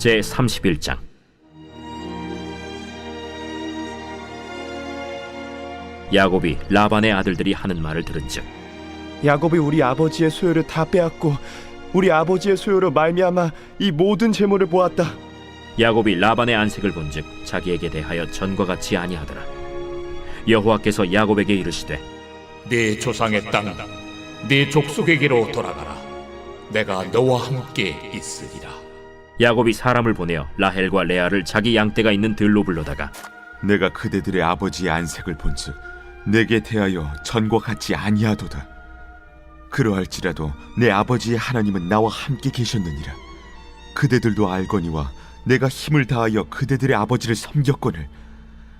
제31장. 야곱이 라반의 아들들이 하는 말을 들은즉 야곱이 우리 아버지의 소유를 다 빼앗고 우리 아버지의 소유로 말미암아 이 모든 재물을 보았다. 야곱이 라반의 안색을 본즉 자기에게 대하여 전과 같이 아니하더라. 여호와께서 야곱에게 이르시되 네 조상의 땅, 네 족속에게로 돌아가라. 내가 너와 함께 있으리라. 야곱이 사람을 보내어 라헬과 레아를 자기 양떼가 있는 들로 불러다가 내가 그대들의 아버지의 안색을 본즉 내게 대하여 전과 같지 아니하도다. 그러할지라도 내 아버지의 하나님은 나와 함께 계셨느니라. 그대들도 알거니와 내가 힘을 다하여 그대들의 아버지를 섬겼거늘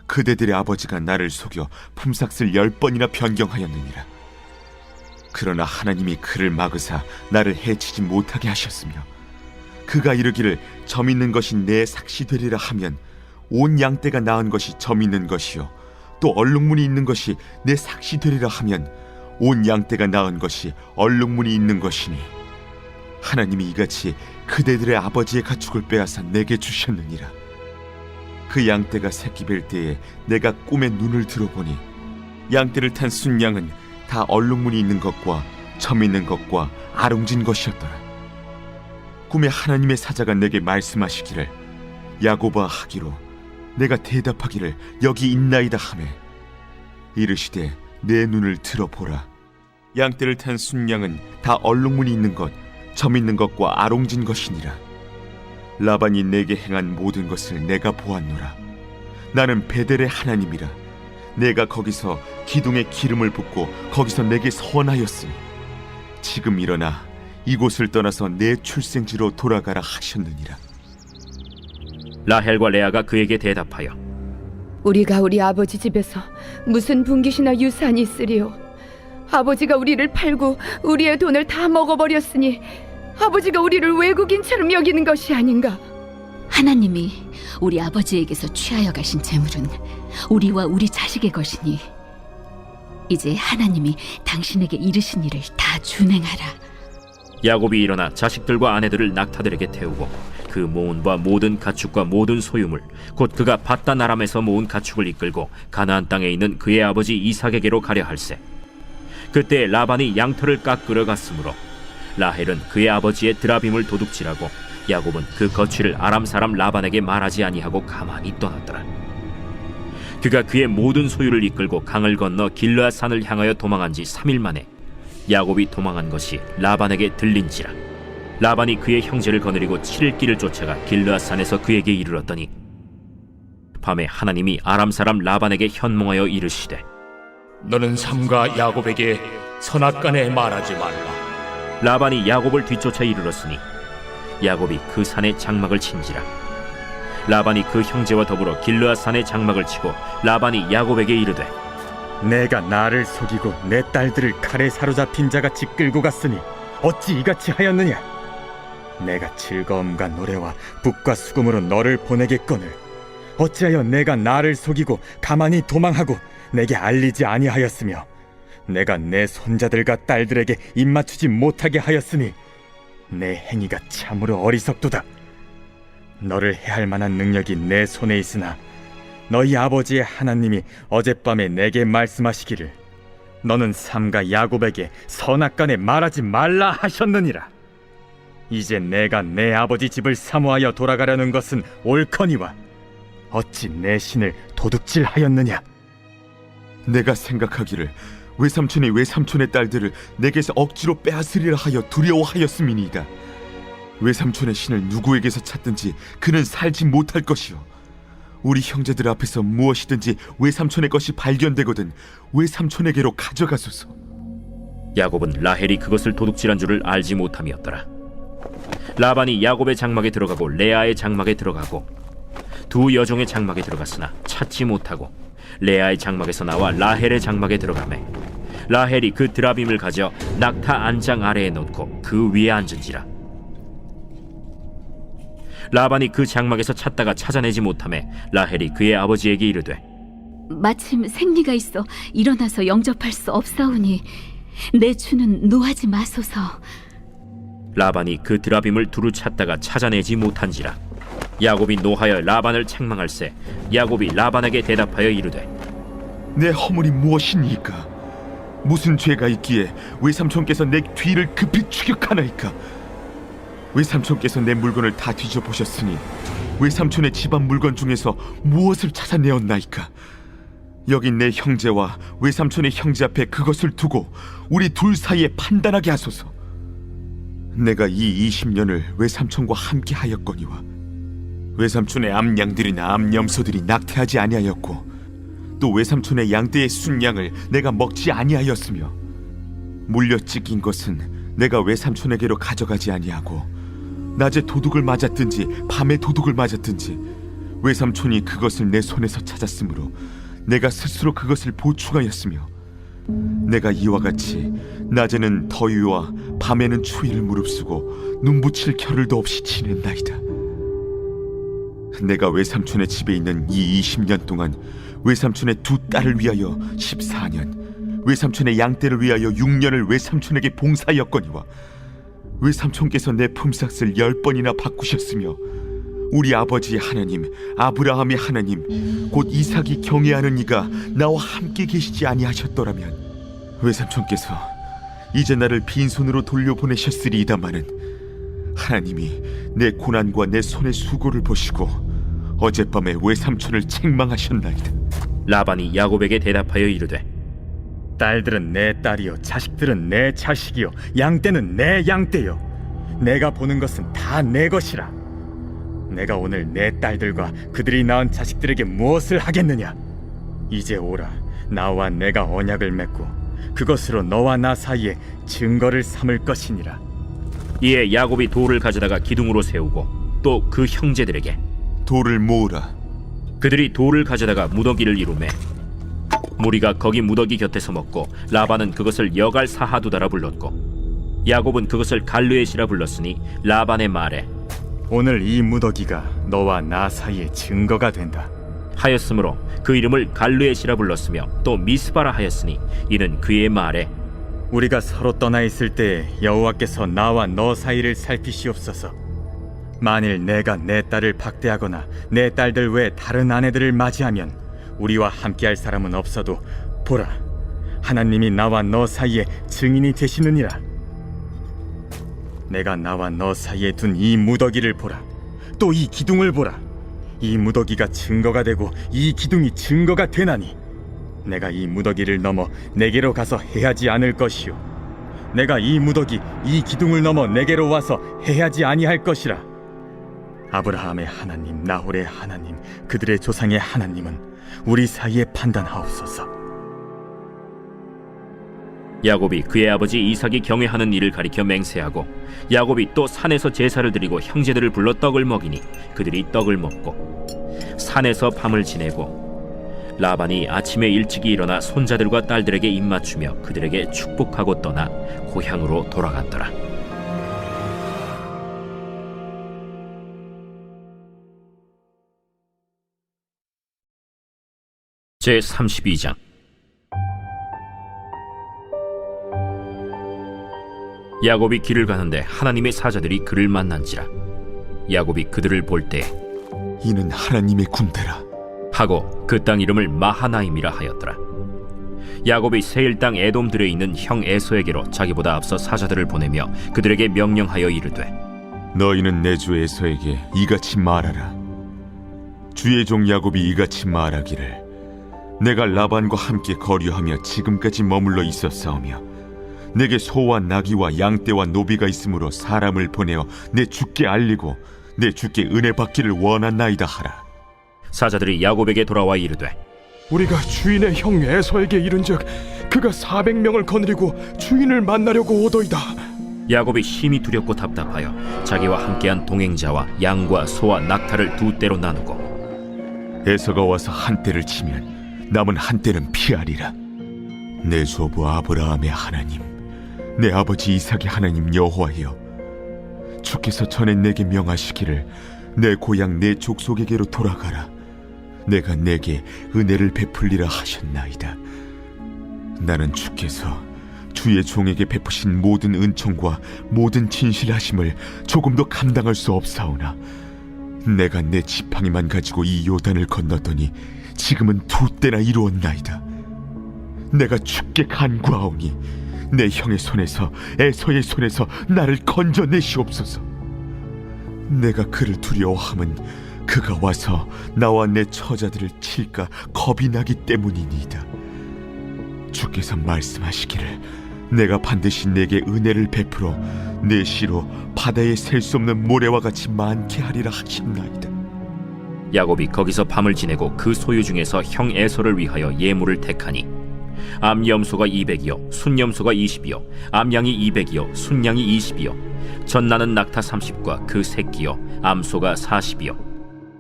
그대들의 아버지가 나를 속여 품삯을 10번이나 변경하였느니라. 그러나 하나님이 그를 막으사 나를 해치지 못하게 하셨으며 그가 이르기를 점 있는 것이 내 삭시 되리라 하면 온 양떼가 낳은 것이 점 있는 것이요 또 얼룩무늬 있는 것이 내 삭시 되리라 하면 온 양떼가 낳은 것이 얼룩무늬 있는 것이니 하나님이 이같이 그대들의 아버지의 가축을 빼앗아 내게 주셨느니라. 그 양떼가 새끼 뵐 때에 내가 꿈에 눈을 들어보니 양떼를 탄 순양은 다 얼룩무늬 있는 것과 점 있는 것과 아롱진 것이었더라. 꿈에 하나님의 사자가 내게 말씀하시기를 야곱아 하기로 내가 대답하기를 여기 있나이다 하매 이르시되 내 눈을 들어보라. 양떼를 탄 순양은 다 얼룩무늬 있는 것, 점 있는 것과 아롱진 것이니라. 라반이 내게 행한 모든 것을 내가 보았노라. 나는 베델의 하나님이라. 내가 거기서 기둥에 기름을 붓고 거기서 내게 선하였으니 지금 일어나 이곳을 떠나서 내 출생지로 돌아가라 하셨느니라. 라헬과 레아가 그에게 대답하여 우리가 우리 아버지 집에서 무슨 분깃이나 유산이 있으리요? 아버지가 우리를 팔고 우리의 돈을 다 먹어버렸으니 아버지가 우리를 외국인처럼 여기는 것이 아닌가? 하나님이 우리 아버지에게서 취하여 가신 재물은 우리와 우리 자식의 것이니 이제 하나님이 당신에게 이르신 일을 다 준행하라. 야곱이 일어나 자식들과 아내들을 낙타들에게 태우고 그 모은 바 모든 가축과 모든 소유물 곧 그가 밧단 아람에서 모은 가축을 이끌고 가나안 땅에 있는 그의 아버지 이삭에게로 가려 할세. 그때 라반이 양털을 깎으러 갔으므로 라헬은 그의 아버지의 드라빔을 도둑질하고 야곱은 그 거취를 아람 사람 라반에게 말하지 아니하고 가만히 떠났더라. 그가 그의 모든 소유를 이끌고 강을 건너 길르앗 산을 향하여 도망한 지 3일 만에 야곱이 도망한 것이 라반에게 들린지라. 라반이 그의 형제를 거느리고 7일 길을 쫓아가 길르앗 산에서 그에게 이르렀더니 밤에 하나님이 아람 사람 라반에게 현몽하여 이르시되 너는 삼가 야곱에게 선악간에 말하지 말라. 라반이 야곱을 뒤쫓아 이르렀으니 야곱이 그 산에 장막을 친지라. 라반이 그 형제와 더불어 길르앗 산에 장막을 치고 라반이 야곱에게 이르되 내가 나를 속이고 내 딸들을 칼에 사로잡힌 자같이 끌고 갔으니 어찌 이같이 하였느냐? 내가 즐거움과 노래와 북과 수금으로 너를 보내겠거늘 어찌하여 내가 나를 속이고 가만히 도망하고 내게 알리지 아니하였으며 내가 내 손자들과 딸들에게 입맞추지 못하게 하였으니 내 행위가 참으로 어리석도다. 너를 해할 만한 능력이 내 손에 있으나 너희 아버지의 하나님이 어젯밤에 내게 말씀하시기를 너는 삼가 야곱에게 선악간에 말하지 말라 하셨느니라. 이제 내가 내 아버지 집을 사모하여 돌아가려는 것은 옳거니와 어찌 내 신을 도둑질하였느냐? 내가 생각하기를 외삼촌이 외삼촌의 딸들을 내게서 억지로 빼앗으리라 하여 두려워하였음이니이다. 외삼촌의 신을 누구에게서 찾든지 그는 살지 못할 것이요 우리 형제들 앞에서 무엇이든지 외삼촌의 것이 발견되거든 외삼촌에게로 가져가소서. 야곱은 라헬이 그것을 도둑질한 줄을 알지 못함이었더라. 라반이 야곱의 장막에 들어가고 레아의 장막에 들어가고 두 여종의 장막에 들어갔으나 찾지 못하고 레아의 장막에서 나와 라헬의 장막에 들어가매 라헬이 그 드라빔을 가져 낙타 안장 아래에 놓고 그 위에 앉은지라. 라반이 그 장막에서 찾다가 찾아내지 못하매 라헬이 그의 아버지에게 이르되 마침 생리가 있어 일어나서 영접할 수 없사오니 내 주는 노하지 마소서. 라반이 그 드라빔을 두루 찾다가 찾아내지 못한지라. 야곱이 노하여 라반을 책망할세 야곱이 라반에게 대답하여 이르되 내 허물이 무엇이니까? 무슨 죄가 있기에 외삼촌께서 내 뒤를 급히 추격하나이까? 외삼촌께서 내 물건을 다 뒤져보셨으니 외삼촌의 집안 물건 중에서 무엇을 찾아내었나이까? 여기 내 형제와 외삼촌의 형제 앞에 그것을 두고 우리 둘 사이에 판단하게 하소서. 내가 이 20년을 외삼촌과 함께 하였거니와 외삼촌의 암양들이나 암염소들이 낙태하지 아니하였고 또 외삼촌의 양떼의 순양을 내가 먹지 아니하였으며 물려 찢긴 것은 내가 외삼촌에게로 가져가지 아니하고 낮에 도둑을 맞았든지 밤에 도둑을 맞았든지 외삼촌이 그것을 내 손에서 찾았으므로 내가 스스로 그것을 보충하였으며 내가 이와 같이 낮에는 더위와 밤에는 추위를 무릅쓰고 눈붙일 겨를도 없이 지냈나이다. 내가 외삼촌의 집에 있는 이 20년 동안 외삼촌의 두 딸을 위하여 14년, 외삼촌의 양떼를 위하여 6년을 외삼촌에게 봉사하였거니와 외삼촌께서 내 품삯을 10번이나 바꾸셨으며 우리 아버지의 하나님 아브라함의 하나님 곧 이삭이 경외하는 이가 나와 함께 계시지 아니하셨더라면 외삼촌께서 이제 나를 빈손으로 돌려보내셨으리이다마는 하나님이 내 고난과 내 손의 수고를 보시고 어젯밤에 외삼촌을 책망하셨나이다. 라반이 야곱에게 대답하여 이르되 딸들은 내 딸이요 자식들은 내 자식이요 양떼는 내 양떼요 내가 보는 것은 다 내 것이라. 내가 오늘 내 딸들과 그들이 낳은 자식들에게 무엇을 하겠느냐? 이제 오라, 나와 내가 언약을 맺고 그것으로 너와 나 사이에 증거를 삼을 것이니라. 이에 야곱이 돌을 가져다가 기둥으로 세우고 또 그 형제들에게 돌을 모으라. 그들이 돌을 가져다가 무더기를 이루매 무리가 거기 무더기 곁에서 먹고 라반은 그것을 여갈 사하두다라 불렀고 야곱은 그것을 갈르엣이라 불렀으니 라반의 말에 오늘 이 무더기가 너와 나 사이에 증거가 된다 하였으므로 그 이름을 갈르엣이라 불렀으며 또 미스바라 하였으니 이는 그의 말에 우리가 서로 떠나 있을 때에 여호와께서 나와 너 사이를 살피시옵소서. 만일 내가 내 딸을 박대하거나 내 딸들 외 다른 아내들을 맞이하면 우리와 함께할 사람은 없어도 보라, 하나님이 나와 너 사이에 증인이 되시느니라. 내가 나와 너 사이에 둔 이 무더기를 보라. 또 이 기둥을 보라. 이 무더기가 증거가 되고 이 기둥이 증거가 되나니 내가 이 무더기를 넘어 내게로 가서 해하지 않을 것이요 내가 이 무더기 이 기둥을 넘어 내게로 와서 해하지 아니할 것이라. 아브라함의 하나님 나홀의 하나님 그들의 조상의 하나님은 우리 사이에 판단하옵소서. 야곱이 그의 아버지 이삭이 경외하는 일을 가리켜 맹세하고 야곱이 또 산에서 제사를 드리고 형제들을 불러 떡을 먹이니 그들이 떡을 먹고 산에서 밤을 지내고 라반이 아침에 일찍이 일어나 손자들과 딸들에게 입맞추며 그들에게 축복하고 떠나 고향으로 돌아갔더라. 제32장. 야곱이 길을 가는데 하나님의 사자들이 그를 만난지라. 야곱이 그들을 볼 때 이는 하나님의 군대라 하고 그 땅 이름을 마하나임이라 하였더라. 야곱이 세일 땅 에돔들에 있는 형 에서에게로 자기보다 앞서 사자들을 보내며 그들에게 명령하여 이르되 너희는 내 주 에서에게 이같이 말하라. 주의 종 야곱이 이같이 말하기를 내가 라반과 함께 거류하며 지금까지 머물러 있었사오며 내게 소와 나귀와 양떼와 노비가 있으므로 사람을 보내어 내 주께 알리고 내 주께 은혜 받기를 원하나이다 하라. 사자들이 야곱에게 돌아와 이르되 우리가 주인의 형 에서에게 이른즉 그가 400명을 거느리고 주인을 만나려고 오더이다. 야곱이 심히 두렵고 답답하여 자기와 함께한 동행자와 양과 소와 낙타를 두 떼로 나누고 에서가 와서 한 떼를 치면 남은 한 떼는 피하리라. 내 조부 아브라함의 하나님 내 아버지 이삭의 하나님 여호와여, 주께서 전에 내게 명하시기를 내 고향 내 족속에게로 돌아가라. 내가 내게 은혜를 베풀리라 하셨나이다. 나는 주께서 주의 종에게 베푸신 모든 은총과 모든 진실하심을 조금도 감당할 수 없사오나 내가 내 지팡이만 가지고 이 요단을 건넜더니 지금은 2때나 이루었나이다. 내가 주께 간구하오니 내 형의 손에서 에서의 손에서 나를 건져내시옵소서. 내가 그를 두려워함은 그가 와서 나와 내 처자들을 칠까 겁이 나기 때문이니이다. 주께서 말씀하시기를 내가 반드시 내게 은혜를 베풀어 내 시로 바다에 셀 수 없는 모래와 같이 많게 하리라 하셨나이다. 야곱이 거기서 밤을 지내고 그 소유 중에서 형 에서를 위하여 예물을 택하니 암염소가 200이요 순염소가 20이요 암양이 200이요 순양이 20이요 전나는 낙타 30과 그 새끼요 암소가 40이요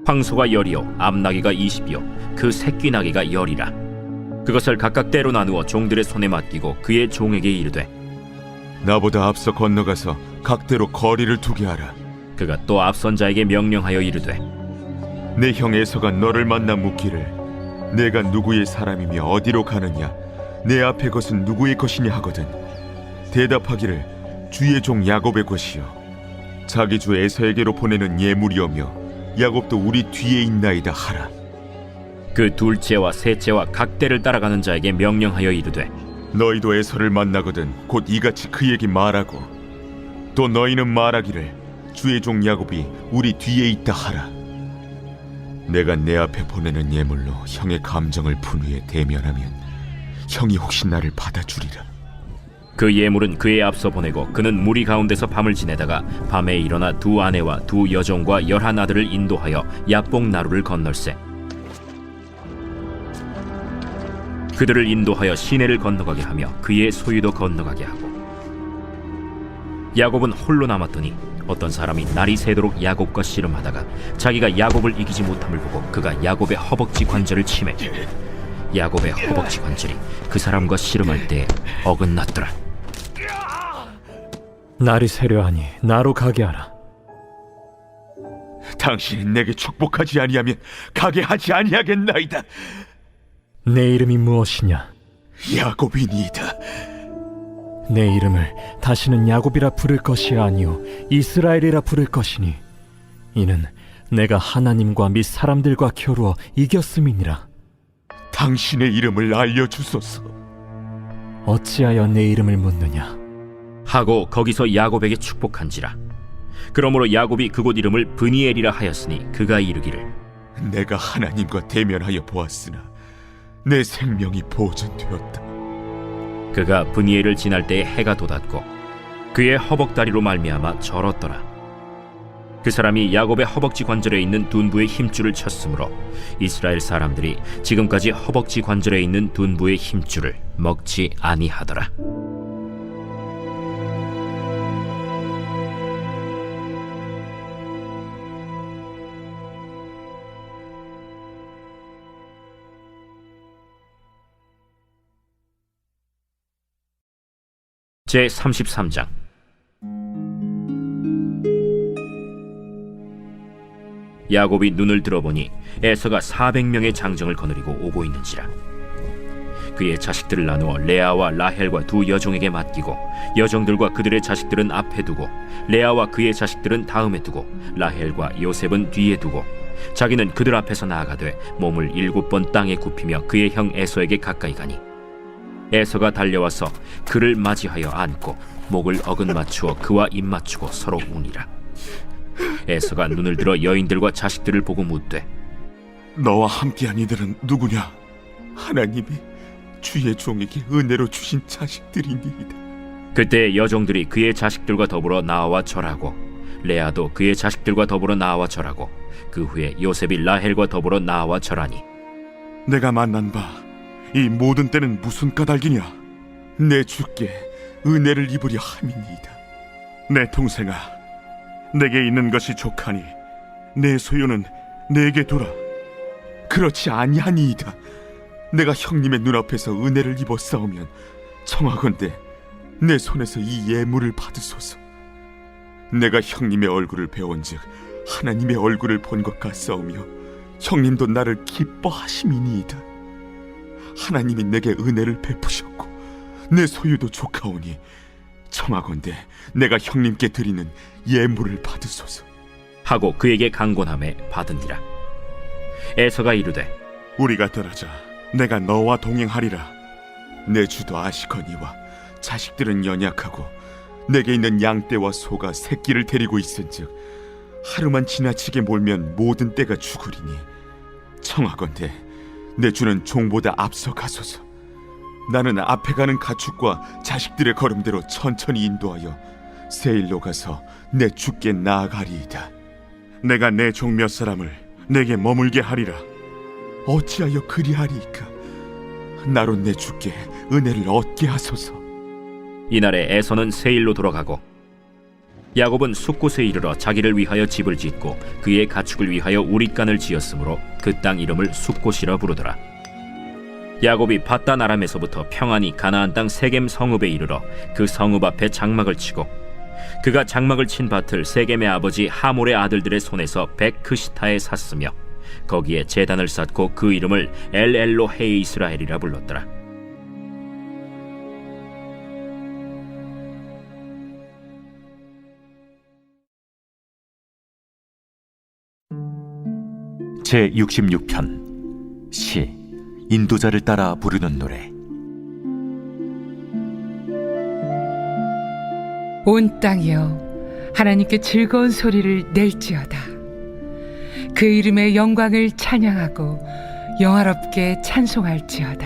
황소가 10이요 암나귀가 20이요 그 새끼 나귀가 10이라. 그것을 각각 때로 나누어 종들의 손에 맡기고 그의 종에게 이르되 나보다 앞서 건너가서 각대로 거리를 두게 하라. 그가 또 앞선 자에게 명령하여 이르되 내 형 에서가 너를 만나 묻기를 내가 누구의 사람이며 어디로 가느냐 내 앞에 것은 누구의 것이냐 하거든 대답하기를 주의 종 야곱의 것이요 자기 주 에서에게로 보내는 예물이오며 야곱도 우리 뒤에 있나이다 하라. 그 둘째와 셋째와 각대를 따라가는 자에게 명령하여 이르되 너희도 에서를 만나거든 곧 이같이 그에게 말하고 또 너희는 말하기를 주의 종 야곱이 우리 뒤에 있다 하라. 내가 내 앞에 보내는 예물로 형의 감정을 푼 후에 대면하면 형이 혹시 나를 받아주리라. 그 예물은 그의 앞서 보내고 그는 무리 가운데서 밤을 지내다가 밤에 일어나 2 아내와 2 여종과 11 아들을 인도하여 야복 나루를 건널세. 그들을 인도하여 시내를 건너가게 하며 그의 소유도 건너가게 하고 야곱은 홀로 남았더니 어떤 사람이 날이 새도록 야곱과 씨름하다가 자기가 야곱을 이기지 못함을 보고 그가 야곱의 허벅지 관절을 치매 야곱의 허벅지 관절이 그 사람과 씨름할 때에 어긋났더라. 날이 새려하니 나로 가게 하라. 당신이 내게 축복하지 아니하면 가게 하지 아니하겠나이다. 내 이름이 무엇이냐? 야곱이니이다. 내 이름을 다시는 야곱이라 부를 것이 아니요 이스라엘이라 부를 것이니 이는 내가 하나님과 및 사람들과 겨루어 이겼음이니라. 당신의 이름을 알려주소서. 어찌하여 내 이름을 묻느냐? 하고 거기서 야곱에게 축복한지라. 그러므로 야곱이 그곳 이름을 브니엘이라 하였으니 그가 이르기를 내가 하나님과 대면하여 보았으나 내 생명이 보존되었다. 그가 브니엘을 지날 때에 해가 돋았고 그의 허벅다리로 말미암아 절었더라. 그 사람이 야곱의 허벅지 관절에 있는 둔부의 힘줄을 쳤으므로 이스라엘 사람들이 지금까지 허벅지 관절에 있는 둔부의 힘줄을 먹지 아니하더라. 제33장. 야곱이 눈을 들어보니 에서가 400명의 장정을 거느리고 오고 있는지라. 그의 자식들을 나누어 레아와 라헬과 2 여종에게 맡기고 여종들과 그들의 자식들은 앞에 두고 레아와 그의 자식들은 다음에 두고 라헬과 요셉은 뒤에 두고 자기는 그들 앞에서 나아가되 몸을 7번 땅에 굽히며 그의 형 에서에게 가까이 가니 에서가 달려와서 그를 맞이하여 안고 목을 어긋맞추어 그와 입맞추고 서로 우니라. 에서가 눈을 들어 여인들과 자식들을 보고 묻되 너와 함께한 이들은 누구냐? 하나님이 주의 종에게 은혜로 주신 자식들이니이다. 그때 여종들이 그의 자식들과 더불어 나와 절하고 레아도 그의 자식들과 더불어 나와 절하고 그 후에 요셉이 라헬과 더불어 나와 절하니 내가 만난 바 이 모든 때는 무슨 까닭이냐? 내 주께 은혜를 입으려 함이니이다. 내 동생아, 내게 있는 것이 족하니 내 소유는 내게 두라. 그렇지 아니하니이다. 내가 형님의 눈앞에서 은혜를 입어 싸우면 청하건대 내 손에서 이 예물을 받으소서. 내가 형님의 얼굴을 배운즉 하나님의 얼굴을 본 것 같사오며 형님도 나를 기뻐하심이니이다. 하나님이 내게 은혜를 베푸셨고 내 소유도 족하오니 청하건대 내가 형님께 드리는 예물을 받으소서. 하고 그에게 강권함에 받으니라. 에서가 이르되 우리가 떨어져 내가 너와 동행하리라. 내 주도 아시거니와 자식들은 연약하고 내게 있는 양떼와 소가 새끼를 데리고 있은즉 하루만 지나치게 몰면 모든 떼가 죽으리니 청하건대 내 주는 종보다 앞서 가소서. 나는 앞에 가는 가축과 자식들의 걸음대로 천천히 인도하여 세일로 가서 내 주께 나아가리이다. 내가 내 종 몇 사람을 내게 머물게 하리라. 어찌하여 그리하리이까? 나로 내 주께 은혜를 얻게 하소서. 이날에 에서는 세일로 돌아가고 야곱은 숫곳에 이르러 자기를 위하여 집을 짓고 그의 가축을 위하여 우릿간을 지었으므로 그 땅 이름을 숫곳이라 부르더라. 야곱이 밧단 아람에서부터 평안히 가나안 땅 세겜 성읍에 이르러 그 성읍 앞에 장막을 치고 그가 장막을 친 밭을 세겜의 아버지 하몰의 아들들의 손에서 백크시타에 샀으며 거기에 제단을 쌓고 그 이름을 엘엘로헤 이스라엘이라 불렀더라. 제 66편 시 인도자를 따라 부르는 노래. 온 땅이여 하나님께 즐거운 소리를 낼지어다. 그 이름의 영광을 찬양하고 영화롭게 찬송할지어다.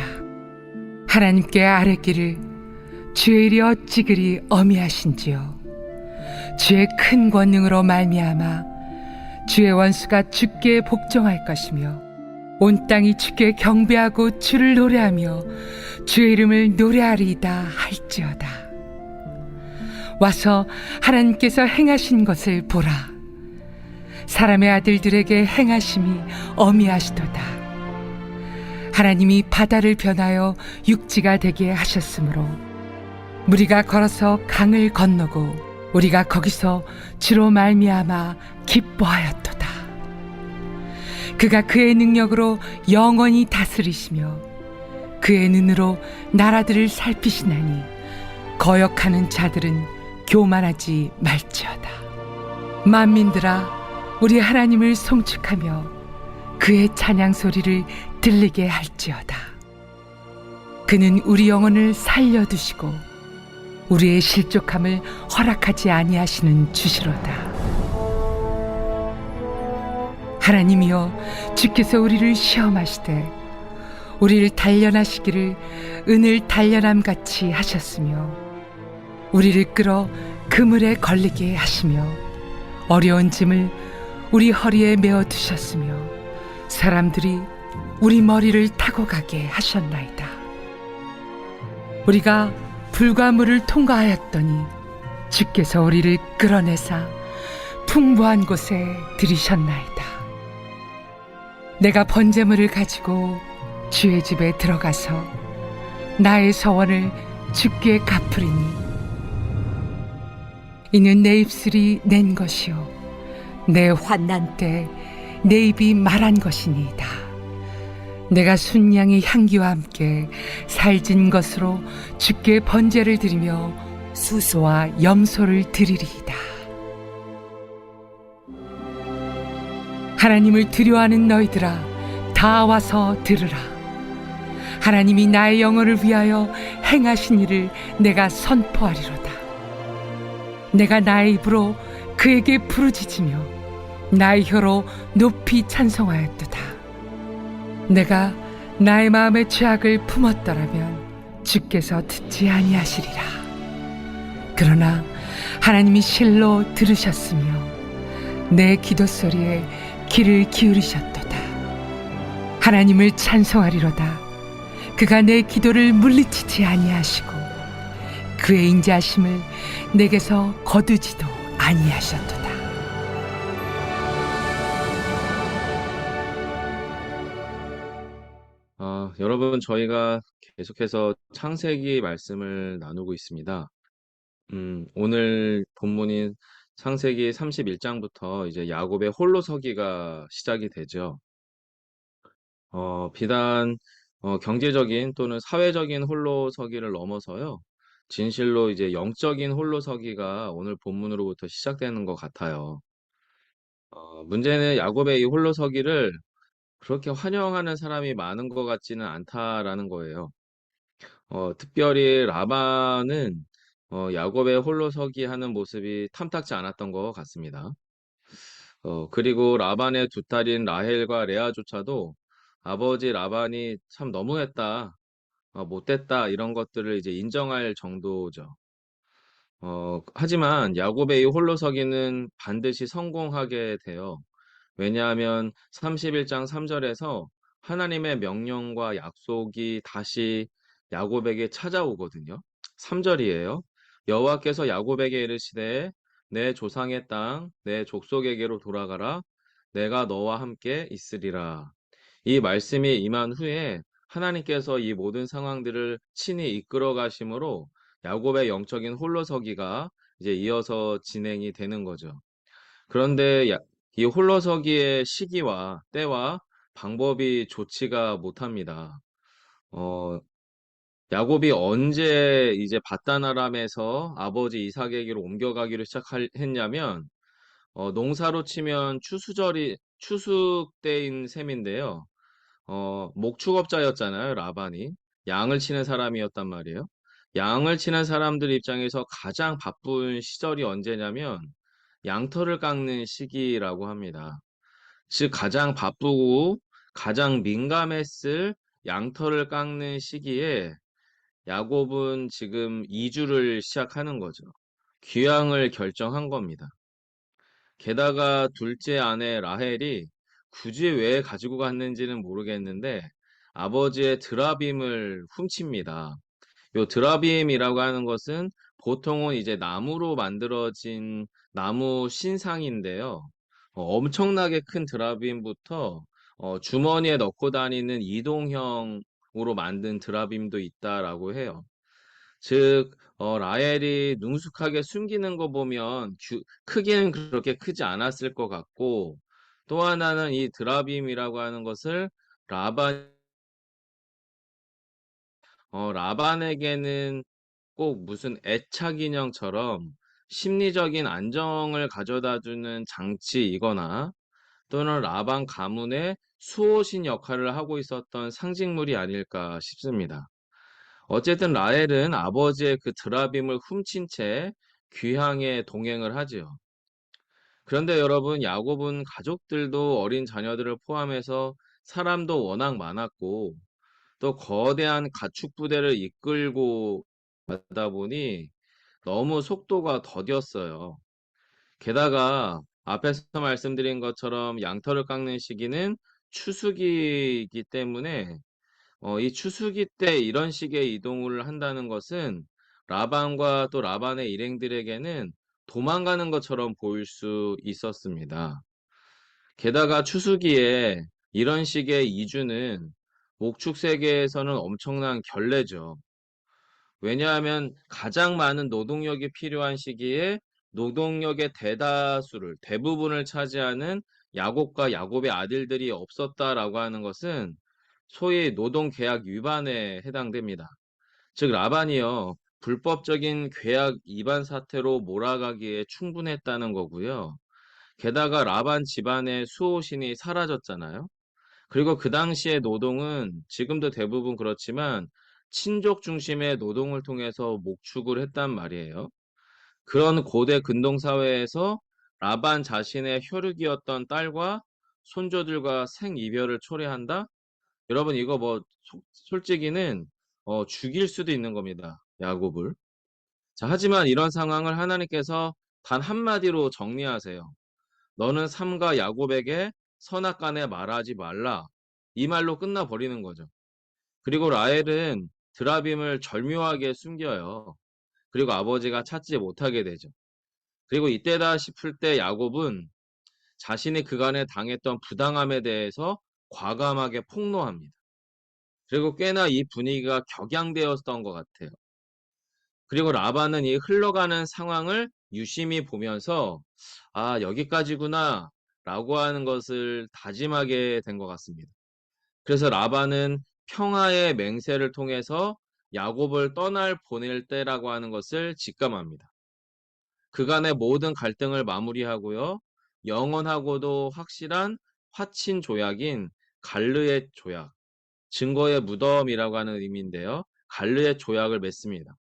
하나님께 아뢰기를 주의 일이 어찌 그리 어미하신지요. 주의 큰 권능으로 말미암아 주의 원수가 주께 복종할 것이며 온 땅이 주께 경배하고 주를 노래하며 주의 이름을 노래하리이다 할지어다. 와서 하나님께서 행하신 것을 보라. 사람의 아들들에게 행하심이 어미하시도다. 하나님이 바다를 변하여 육지가 되게 하셨으므로 우리가 걸어서 강을 건너고 우리가 거기서 주로 말미암아 기뻐하였도다. 그가 그의 능력으로 영원히 다스리시며 그의 눈으로 나라들을 살피시나니 거역하는 자들은 교만하지 말지어다. 만민들아 우리 하나님을 송축하며 그의 찬양 소리를 들리게 할지어다. 그는 우리 영혼을 살려두시고 우리의 실족함을 허락하지 아니하시는 주시로다. 하나님이여 주께서 우리를 시험하시되 우리를 단련하시기를 은을 단련함같이 하셨으며 우리를 끌어 그물에 걸리게 하시며 어려운 짐을 우리 허리에 메어 두셨으며 사람들이 우리 머리를 타고 가게 하셨나이다. 우리가 불과 물을 통과하였더니 주께서 우리를 끌어내사 풍부한 곳에 들이셨나이다. 내가 번제물을 가지고 주의 집에 들어가서 나의 서원을 주께 갚으리니 이는 내 입술이 낸 것이요 내 환난 때 내 입이 말한 것이니이다. 내가 순양의 향기와 함께 살진 것으로 주께 번제를 드리며 수소와 염소를 드리리이다. 하나님을 두려워하는 너희들아 다 와서 들으라. 하나님이 나의 영혼을 위하여 행하신 일을 내가 선포하리로다. 내가 나의 입으로 그에게 부르짖으며 나의 혀로 높이 찬송하였도다. 내가 나의 마음의 죄악을 품었더라면 주께서 듣지 아니하시리라. 그러나 하나님이 실로 들으셨으며 내 기도 소리에 귀를 기울이셨도다. 하나님을 찬송하리로다. 그가 내 기도를 물리치지 아니하시고 그의 인자하심을 내게서 거두지도 아니하셨도다. 여러분, 저희가 계속해서 창세기 말씀을 나누고 있습니다. 오늘 본문인 창세기 31장부터 이제 야곱의 홀로서기가 시작이 되죠. 비단 경제적인 또는 사회적인 홀로서기를 넘어서요. 진실로 이제 영적인 홀로서기가 오늘 본문으로부터 시작되는 것 같아요. 문제는 야곱의 이 홀로서기를 그렇게 환영하는 사람이 많은 것 같지는 않다라는 거예요. 특별히 라반은 야곱의 홀로서기 하는 모습이 탐탁지 않았던 것 같습니다. 그리고 라반의 두 딸인 라헬과 레아조차도 아버지 라반이 참 너무했다, 못됐다 이런 것들을 이제 인정할 정도죠. 하지만 야곱의 이 홀로서기는 반드시 성공하게 돼요. 왜냐하면 31장 3절에서 하나님의 명령과 약속이 다시 야곱에게 찾아오거든요. 3절이에요. 여호와께서 야곱에게 이르시되 내 조상의 땅, 내 족속에게로 돌아가라. 내가 너와 함께 있으리라. 이 말씀이 임한 후에 하나님께서 이 모든 상황들을 친히 이끌어 가심으로 야곱의 영적인 홀로서기가 이제 이어서 진행이 되는 거죠. 그런데 이 홀로서기의 시기와 때와 방법이 좋지가 못합니다. 어, 야곱이 언제 이제 바단 아람에서 아버지 이삭에게로 옮겨가기로 시작했냐면 농사로 치면 추수 때인 셈인데요. 목축업자였잖아요, 라반이. 양을 치는 사람이었단 말이에요. 양을 치는 사람들 입장에서 가장 바쁜 시절이 언제냐면 양털을 깎는 시기라고 합니다. 즉, 가장 바쁘고 가장 민감했을 양털을 깎는 시기에 야곱은 지금 이주를 시작하는 거죠. 귀향을 결정한 겁니다. 게다가 둘째 아내 라헬이 굳이 왜 가지고 갔는지는 모르겠는데 아버지의 드라빔을 훔칩니다. 요 드라빔이라고 하는 것은 보통은 이제 나무로 만들어진 나무 신상인데요. 엄청나게 큰 드라빔부터 주머니에 넣고 다니는 이동형으로 만든 드라빔도 있다라고 해요. 즉, 라헬이 능숙하게 숨기는 거 보면 크기는 그렇게 크지 않았을 것 같고, 또 하나는 이 드라빔이라고 하는 것을 라반, 라반에게는 꼭 무슨 애착 인형처럼 심리적인 안정을 가져다주는 장치이거나 또는 라반 가문의 수호신 역할을 하고 있었던 상징물이 아닐까 싶습니다. 어쨌든 라헬은 아버지의 그 드라빔을 훔친 채 귀향에 동행을 하지요. 그런데 여러분, 야곱은 가족들도 어린 자녀들을 포함해서 사람도 워낙 많았고 또 거대한 가축 부대를 이끌고 가다 보니 너무 속도가 더뎠어요. 게다가 앞에서 말씀드린 것처럼 양털을 깎는 시기는 추수기이기 때문에 이 추수기 때 이런 식의 이동을 한다는 것은 라반과 또 라반의 일행들에게는 도망가는 것처럼 보일 수 있었습니다. 게다가 추수기에 이런 식의 이주는 목축 세계에서는 엄청난 결례죠. 왜냐하면 가장 많은 노동력이 필요한 시기에 노동력의 대부분을 차지하는 야곱과 야곱의 아들들이 없었다라고 하는 것은 소위 노동계약 위반에 해당됩니다. 즉, 라반이요, 불법적인 계약 위반 사태로 몰아가기에 충분했다는 거고요. 게다가 라반 집안의 수호신이 사라졌잖아요. 그리고 그 당시의 노동은 지금도 대부분 그렇지만 친족 중심의 노동을 통해서 목축을 했단 말이에요. 그런 고대 근동 사회에서 라반 자신의 혈육이었던 딸과 손조들과 생이별을 초래한다? 여러분, 이거 뭐 솔직히는 죽일 수도 있는 겁니다. 야곱을. 자, 하지만 이런 상황을 하나님께서 단 한마디로 정리하세요. 너는 삼가 야곱에게 선악간에 말하지 말라. 이 말로 끝나버리는 거죠. 그리고 라헬은 드라빔을 절묘하게 숨겨요. 그리고 아버지가 찾지 못하게 되죠. 그리고 이때다 싶을 때 야곱은 자신이 그간에 당했던 부당함에 대해서 과감하게 폭로합니다. 그리고 꽤나 이 분위기가 격양되었던 것 같아요. 그리고 라반은 이 흘러가는 상황을 유심히 보면서 아, 여기까지구나 라고 하는 것을 다짐하게 된 것 같습니다. 그래서 라반은 평화의 맹세를 통해서 야곱을 보낼 때라고 하는 것을 직감합니다. 그간의 모든 갈등을 마무리하고요. 영원하고도 확실한 화친 조약인 갈르의 조약, 증거의 무덤이라고 하는 의미인데요. 갈르의 조약을 맺습니다.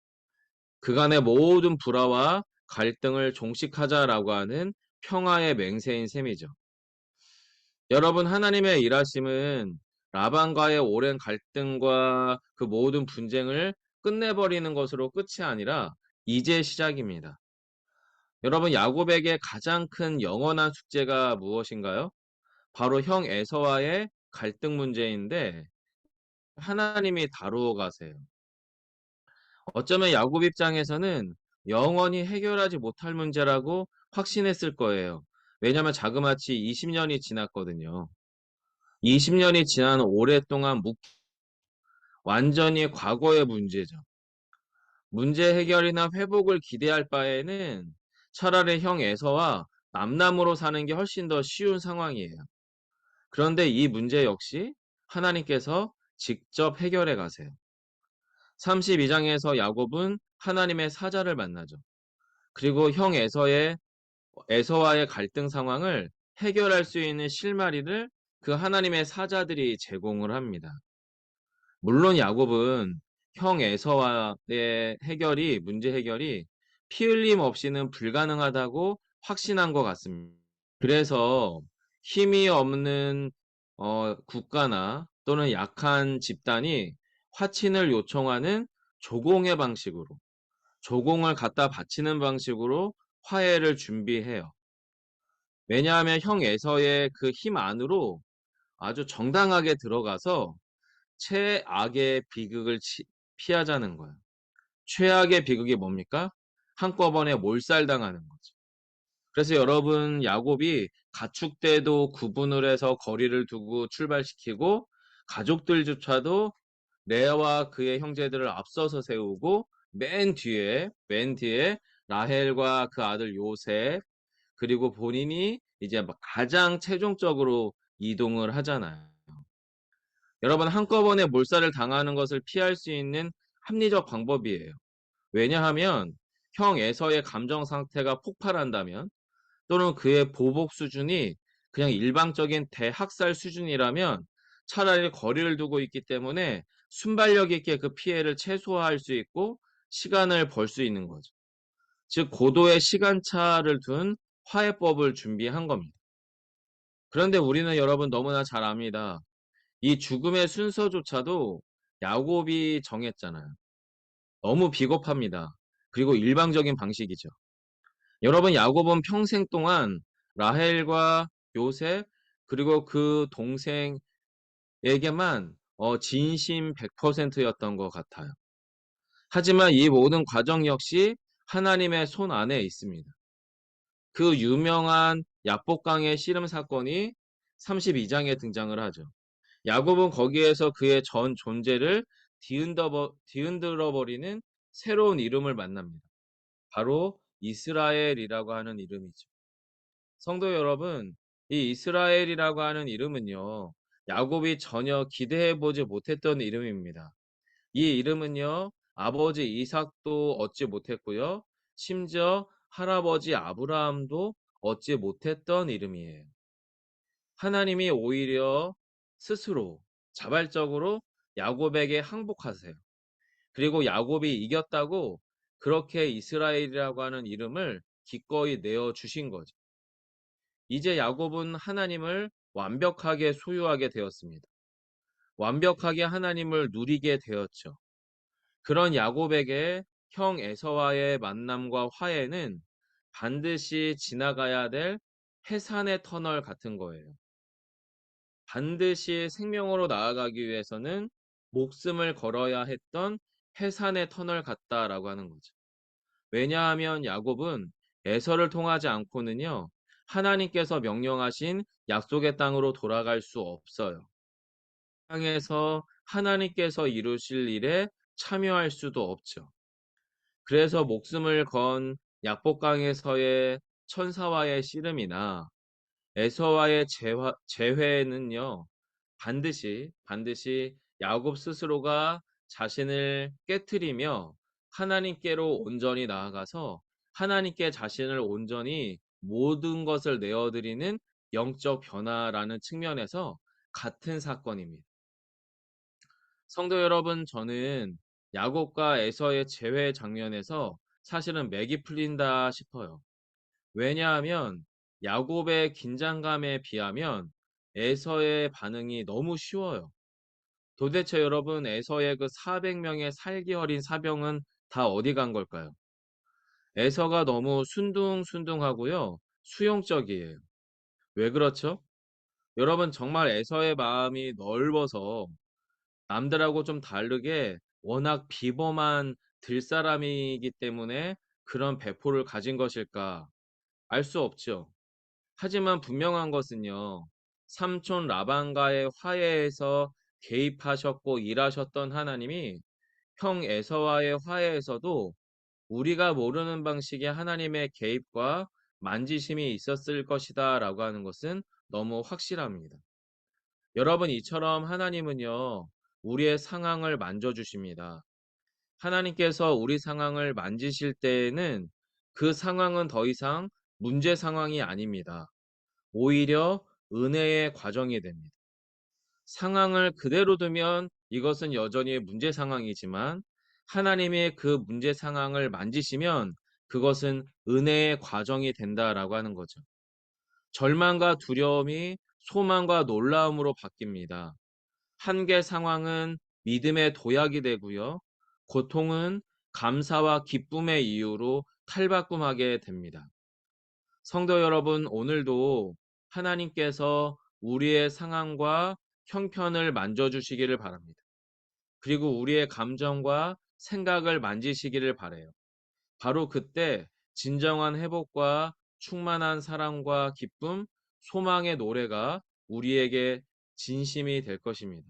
그간의 모든 불화와 갈등을 종식하자라고 하는 평화의 맹세인 셈이죠. 여러분, 하나님의 일하심은 라반과의 오랜 갈등과 그 모든 분쟁을 끝내버리는 것으로 끝이 아니라 이제 시작입니다. 여러분, 야곱에게 가장 큰 영원한 숙제가 무엇인가요? 바로 형 에서와의 갈등 문제인데 하나님이 다루어 가세요. 어쩌면 야곱 입장에서는 영원히 해결하지 못할 문제라고 확신했을 거예요. 왜냐하면 자그마치 20년이 지났거든요. 20년이 지난 오랫동안 완전히 과거의 문제죠. 문제 해결이나 회복을 기대할 바에는 차라리 형 에서와 남남으로 사는 게 훨씬 더 쉬운 상황이에요. 그런데 이 문제 역시 하나님께서 직접 해결해 가세요. 32장에서 야곱은 하나님의 사자를 만나죠. 그리고 형 에서와의 갈등 상황을 해결할 수 있는 실마리를 그 하나님의 사자들이 제공을 합니다. 물론 야곱은 형 에서와의 문제 해결이 피 흘림 없이는 불가능하다고 확신한 것 같습니다. 그래서 힘이 없는 국가나 또는 약한 집단이 화친을 요청하는 조공의 방식으로, 조공을 갖다 바치는 방식으로 화해를 준비해요. 왜냐하면 형 에서의 그 힘 안으로 아주 정당하게 들어가서 최악의 비극을 피하자는 거예요. 최악의 비극이 뭡니까? 한꺼번에 몰살당하는 거죠. 그래서 여러분, 야곱이 가축대도 구분을 해서 거리를 두고 출발시키고 가족들조차도 레아와 그의 형제들을 앞서서 세우고 맨 뒤에 라헬과 그 아들 요셉, 그리고 본인이 이제 가장 최종적으로 이동을 하잖아요. 여러분, 한꺼번에 몰살을 당하는 것을 피할 수 있는 합리적 방법이에요. 왜냐하면 형 에서의 감정 상태가 폭발한다면 또는 그의 보복 수준이 그냥 일방적인 대학살 수준이라면 차라리 거리를 두고 있기 때문에 순발력 있게 그 피해를 최소화할 수 있고 시간을 벌 수 있는 거죠. 즉 고도의 시간차를 둔 화해법을 준비한 겁니다. 그런데 우리는 여러분 너무나 잘 압니다. 이 죽음의 순서조차도 야곱이 정했잖아요. 너무 비겁합니다. 그리고 일방적인 방식이죠. 여러분, 야곱은 평생 동안 라헬과 요셉 그리고 그 동생에게만 진심 100%였던 것 같아요. 하지만 이 모든 과정 역시 하나님의 손 안에 있습니다. 그 유명한 야복강의 씨름 사건이 32장에 등장을 하죠. 야곱은 거기에서 그의 전 존재를 뒤흔들어 버리는 새로운 이름을 만납니다. 바로 이스라엘이라고 하는 이름이죠. 성도 여러분, 이 이스라엘이라고 하는 이름은요, 야곱이 전혀 기대해 보지 못했던 이름입니다. 이 이름은요, 아버지 이삭도 얻지 못했고요, 심지어 할아버지 아브라함도 얻지 못했던 이름이에요. 하나님이 오히려 스스로 자발적으로 야곱에게 항복하세요. 그리고 야곱이 이겼다고 그렇게 이스라엘이라고 하는 이름을 기꺼이 내어 주신 거죠. 이제 야곱은 하나님을 완벽하게 소유하게 되었습니다. 완벽하게 하나님을 누리게 되었죠. 그런 야곱에게 형 에서와의 만남과 화해는 반드시 지나가야 될 해산의 터널 같은 거예요. 반드시 생명으로 나아가기 위해서는 목숨을 걸어야 했던 해산의 터널 같다라고 하는 거죠. 왜냐하면 야곱은 에서를 통하지 않고는요, 하나님께서 명령하신 약속의 땅으로 돌아갈 수 없어요. 땅에서 하나님께서 이루실 일에 참여할 수도 없죠. 그래서 목숨을 건 약복강에서의 천사와의 씨름이나 에서와의 재회는요, 반드시 야곱 스스로가 자신을 깨트리며 하나님께로 온전히 나아가서 하나님께 자신을 온전히 모든 것을 내어드리는 영적 변화라는 측면에서 같은 사건입니다. 성도 여러분, 저는 야곱과 에서의 재회 장면에서 사실은 맥이 풀린다 싶어요. 왜냐하면 야곱의 긴장감에 비하면 에서의 반응이 너무 쉬워요. 도대체 여러분, 에서의 그 400명의 살기 어린 사병은 다 어디 간 걸까요? 에서가 너무 순둥순둥하고요. 수용적이에요. 왜 그렇죠? 여러분, 정말 에서의 마음이 넓어서 남들하고 좀 다르게 워낙 비범한 들사람이기 때문에 그런 배포를 가진 것일까? 알 수 없죠. 하지만 분명한 것은요. 삼촌 라반과의 화해에서 개입하셨고 일하셨던 하나님이 형 에서와의 화해에서도 우리가 모르는 방식의 하나님의 개입과 만지심이 있었을 것이다 라고 하는 것은 너무 확실합니다. 여러분, 이처럼 하나님은요, 우리의 상황을 만져주십니다. 하나님께서 우리 상황을 만지실 때에는 그 상황은 더 이상 문제 상황이 아닙니다. 오히려 은혜의 과정이 됩니다. 상황을 그대로 두면 이것은 여전히 문제 상황이지만 하나님의 그 문제 상황을 만지시면 그것은 은혜의 과정이 된다라고 하는 거죠. 절망과 두려움이 소망과 놀라움으로 바뀝니다. 한계 상황은 믿음의 도약이 되고요. 고통은 감사와 기쁨의 이유로 탈바꿈하게 됩니다. 성도 여러분, 오늘도 하나님께서 우리의 상황과 형편을 만져주시기를 바랍니다. 그리고 우리의 감정과 생각을 만지시기를 바라요. 바로 그때 진정한 회복과 충만한 사랑과 기쁨, 소망의 노래가 우리에게 진심이 될 것입니다.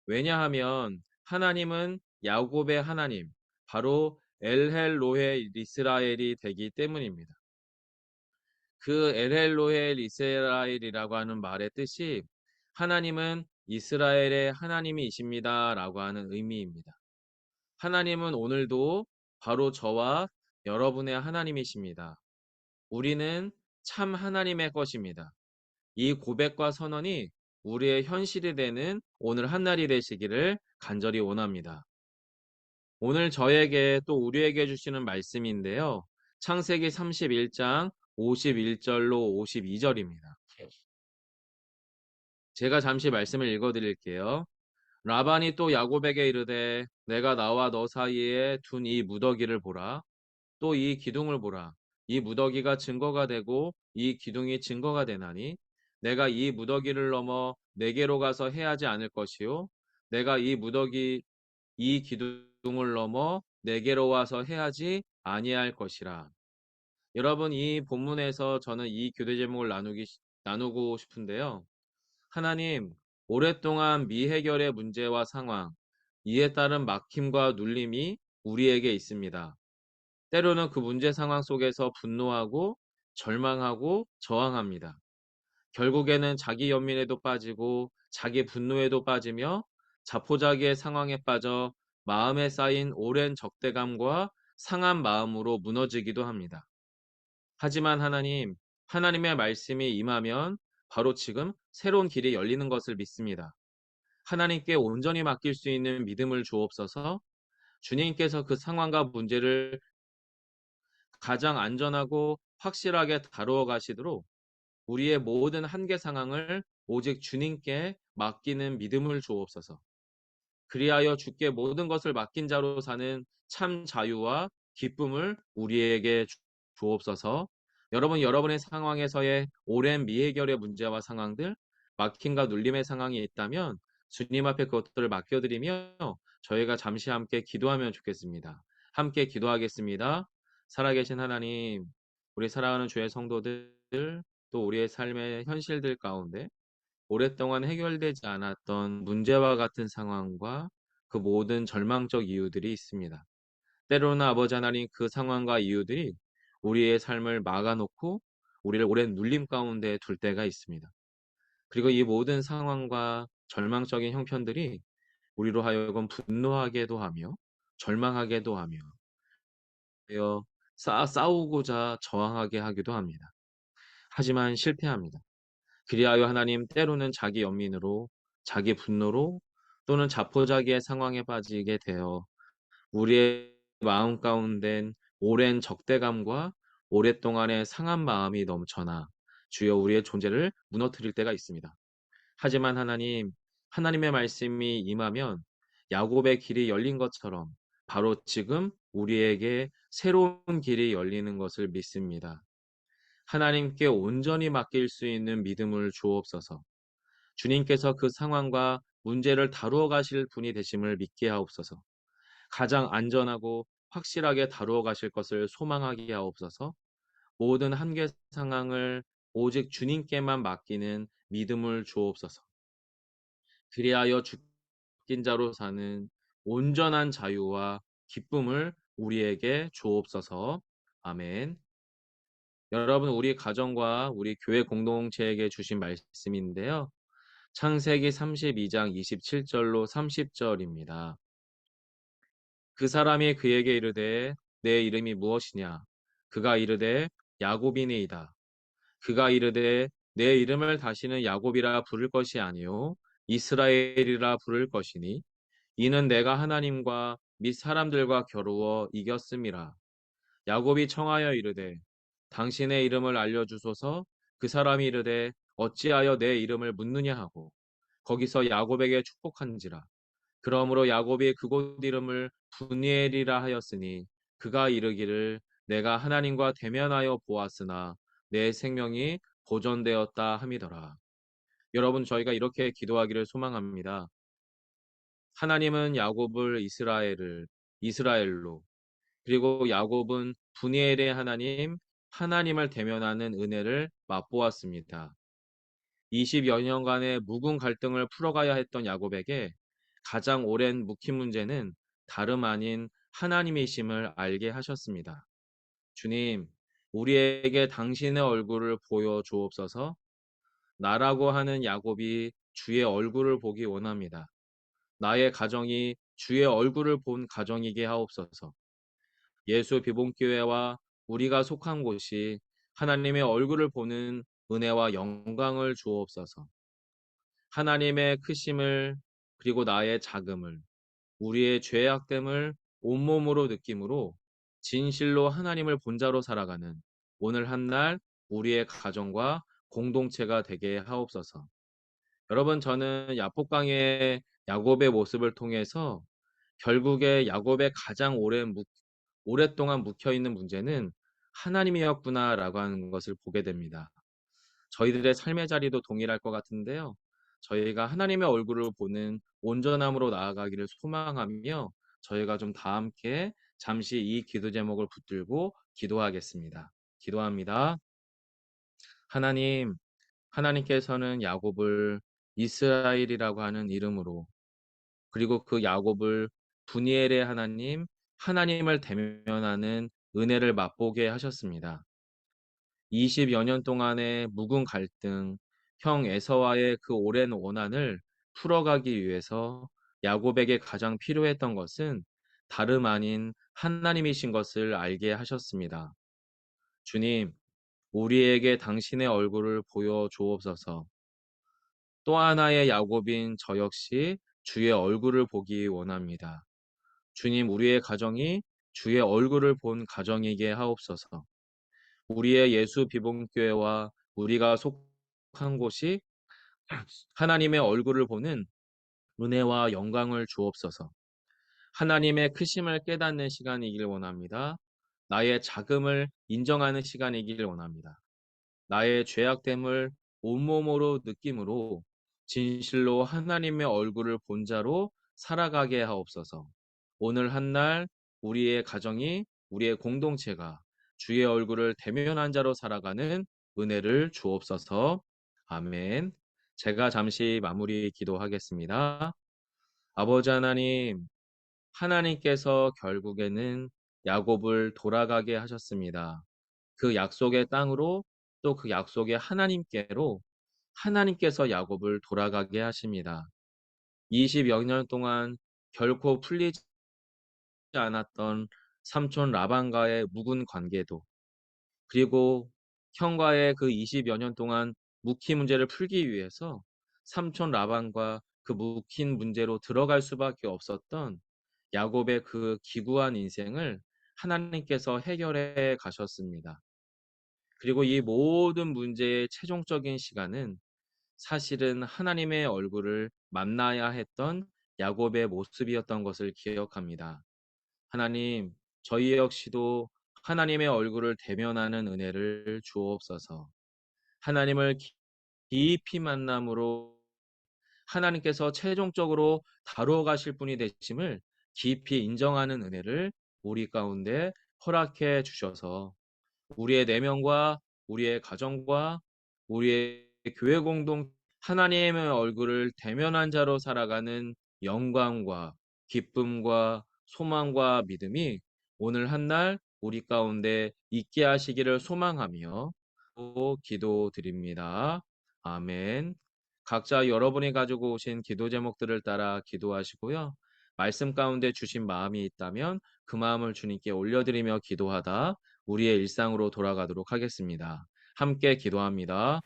왜냐하면 하나님은 야곱의 하나님, 바로 엘헬로헤 이스라엘이 되기 때문입니다. 그 엘헬로헤 이스라엘이라고 하는 말의 뜻이 하나님은 이스라엘의 하나님이십니다 라고 하는 의미입니다. 하나님은 오늘도 바로 저와 여러분의 하나님이십니다. 우리는 참 하나님의 것입니다. 이 고백과 선언이 우리의 현실이 되는 오늘 한날이 되시기를 간절히 원합니다. 오늘 저에게 또 우리에게 주시는 말씀인데요. 창세기 31장 51절로 52절입니다. 제가 잠시 말씀을 읽어드릴게요. 라반이 또 야곱에게 이르되 내가 나와 너 사이에 둔 이 무더기를 보라. 또 이 기둥을 보라. 이 무더기가 증거가 되고 이 기둥이 증거가 되나니 내가 이 무더기를 넘어 내게로 가서 해하지 않을 것이요 내가 이 기둥을 넘어 내게로 와서 해하지 아니할 것이라. 여러분, 이 본문에서 저는 이 교대 제목을 나누고 싶은데요. 하나님, 오랫동안 미해결의 문제와 상황, 이에 따른 막힘과 눌림이 우리에게 있습니다. 때로는 그 문제 상황 속에서 분노하고 절망하고 저항합니다. 결국에는 자기 연민에도 빠지고 자기 분노에도 빠지며 자포자기의 상황에 빠져 마음에 쌓인 오랜 적대감과 상한 마음으로 무너지기도 합니다. 하지만 하나님의 말씀이 임하면 바로 지금 새로운 길이 열리는 것을 믿습니다. 하나님께 온전히 맡길 수 있는 믿음을 주옵소서. 주님께서 그 상황과 문제를 가장 안전하고 확실하게 다루어 가시도록 우리의 모든 한계 상황을 오직 주님께 맡기는 믿음을 주옵소서. 그리하여 주께 모든 것을 맡긴 자로 사는 참 자유와 기쁨을 우리에게 주옵소서. 여러분의 상황에서의 오랜 미해결의 문제와 상황들, 막힘과 눌림의 상황이 있다면 주님 앞에 그것들을 맡겨드리며 저희가 잠시 함께 기도하면 좋겠습니다. 함께 기도하겠습니다. 살아계신 하나님, 우리 사랑하는 주의 성도들, 또 우리의 삶의 현실들 가운데 오랫동안 해결되지 않았던 문제와 같은 상황과 그 모든 절망적 이유들이 있습니다. 때로는 아버지 하나님, 그 상황과 이유들이 우리의 삶을 막아놓고 우리를 오랜 눌림 가운데 둘 때가 있습니다. 그리고 이 모든 상황과 절망적인 형편들이 우리로 하여금 분노하게도 하며 절망하게도 하며 싸우고자 저항하게 하기도 합니다. 하지만 실패합니다. 그리하여 하나님 때로는 자기 연민으로, 자기 분노로 또는 자포자기의 상황에 빠지게 되어 우리의 마음 가운데는 오랜 적대감과 오랫동안의 상한 마음이 넘쳐나 주여 우리의 존재를 무너뜨릴 때가 있습니다. 하지만 하나님의 말씀이 임하면 야곱의 길이 열린 것처럼 바로 지금 우리에게 새로운 길이 열리는 것을 믿습니다. 하나님께 온전히 맡길 수 있는 믿음을 주옵소서. 주님께서 그 상황과 문제를 다루어 가실 분이 되심을 믿게 하옵소서. 가장 안전하고 확실하게 다루어 가실 것을 소망하게 하옵소서. 모든 한계 상황을 오직 주님께만 맡기는 믿음을 주옵소서. 그리하여 죽긴 자로 사는 온전한 자유와 기쁨을 우리에게 주옵소서. 아멘. 여러분, 우리 가정과 우리 교회 공동체에게 주신 말씀인데요. 창세기 32장 27절로 30절입니다. 그 사람이 그에게 이르되 내 이름이 무엇이냐? 그가 이르되 야곱이니이다. 그가 이르되 내 이름을 다시는 야곱이라 부를 것이 아니요 이스라엘이라 부를 것이니 이는 내가 하나님과 및 사람들과 겨루어 이겼음이라. 야곱이 청하여 이르되 당신의 이름을 알려주소서. 그 사람이 이르되 어찌하여 내 이름을 묻느냐 하고 거기서 야곱에게 축복한지라. 그러므로 야곱이 그곳 이름을 분이엘이라 하였으니 그가 이르기를 내가 하나님과 대면하여 보았으나 내 생명이 보존되었다 함이더라. 여러분, 저희가 이렇게 기도하기를 소망합니다. 하나님은 야곱을 이스라엘로, 그리고 야곱은 분이엘의 하나님을 대면하는 은혜를 맛보았습니다. 20여 년간의 묵은 갈등을 풀어가야 했던 야곱에게 가장 오랜 묵힌 문제는 다름 아닌 하나님이심을 알게 하셨습니다. 주님, 우리에게 당신의 얼굴을 보여 주옵소서. 나라고 하는 야곱이 주의 얼굴을 보기 원합니다. 나의 가정이 주의 얼굴을 본 가정이게 하옵소서. 예수 비봉교회와 우리가 속한 곳이 하나님의 얼굴을 보는 은혜와 영광을 주옵소서. 하나님의 크심을 그리고 나의 작음을 우리의 죄악됨을 온몸으로 느낌으로 진실로 하나님을 본자로 살아가는 오늘 한날 우리의 가정과 공동체가 되게 하옵소서. 여러분, 저는 야복강의 야곱의 모습을 통해서 결국에 야곱의 가장 오랫동안 묵혀있는 문제는 하나님이었구나라고 하는 것을 보게 됩니다. 저희들의 삶의 자리도 동일할 것 같은데요. 저희가 하나님의 얼굴을 보는 온전함으로 나아가기를 소망하며 저희가 좀 다 함께 잠시 이 기도 제목을 붙들고 기도하겠습니다. 기도합니다. 하나님께서는 야곱을 이스라엘이라고 하는 이름으로 그리고 그 야곱을 분이엘의 하나님을 대면하는 은혜를 맛보게 하셨습니다. 20여 년 동안의 묵은 갈등, 형 에서와의 그 오랜 원한을 풀어가기 위해서 야곱에게 가장 필요했던 것은 다름 아닌 하나님이신 것을 알게 하셨습니다. 주님, 우리에게 당신의 얼굴을 보여 주옵소서. 또 하나의 야곱인 저 역시 주의 얼굴을 보기 원합니다. 주님, 우리의 가정이 주의 얼굴을 본 가정이게 하옵소서. 우리의 예수 비봉교회와 우리가 속한 곳이 하나님의 얼굴을 보는 은혜와 영광을 주옵소서. 하나님의 크심을 깨닫는 시간이길 원합니다. 나의 작음을 인정하는 시간이길 원합니다. 나의 죄악됨을 온몸으로 느낌으로 진실로 하나님의 얼굴을 본 자로 살아가게 하옵소서. 오늘 한날 우리의 가정이, 우리의 공동체가 주의 얼굴을 대면한 자로 살아가는 은혜를 주옵소서. 아멘. 제가 잠시 마무리 기도하겠습니다. 아버지 하나님께서 결국에는 야곱을 돌아가게 하셨습니다. 그 약속의 땅으로 또 그 약속의 하나님께로 하나님께서 야곱을 돌아가게 하십니다. 20여 년 동안 결코 풀리지 않았던 삼촌 라반과의 묵은 관계도, 그리고 형과의 그 20여 년 동안 묵히 문제를 풀기 위해서 삼촌 라반과 그 묵힌 문제로 들어갈 수밖에 없었던 야곱의 그 기구한 인생을 하나님께서 해결해 가셨습니다. 그리고 이 모든 문제의 최종적인 시간은 사실은 하나님의 얼굴을 만나야 했던 야곱의 모습이었던 것을 기억합니다. 하나님, 저희 역시도 하나님의 얼굴을 대면하는 은혜를 주옵소서. 하나님을 깊이 만남으로 하나님께서 최종적으로 다루어 가실 분이 되심을 깊이 인정하는 은혜를 우리 가운데 허락해 주셔서 우리의 내면과 우리의 가정과 우리의 교회 공동 하나님의 얼굴을 대면한 자로 살아가는 영광과 기쁨과 소망과 믿음이 오늘 한날 우리 가운데 있게 하시기를 소망하며 또 기도드립니다. 아멘. 각자 여러분이 가지고 오신 기도 제목들을 따라 기도하시고요. 말씀 가운데 주신 마음이 있다면 그 마음을 주님께 올려드리며 기도하다 우리의 일상으로 돌아가도록 하겠습니다. 함께 기도합니다.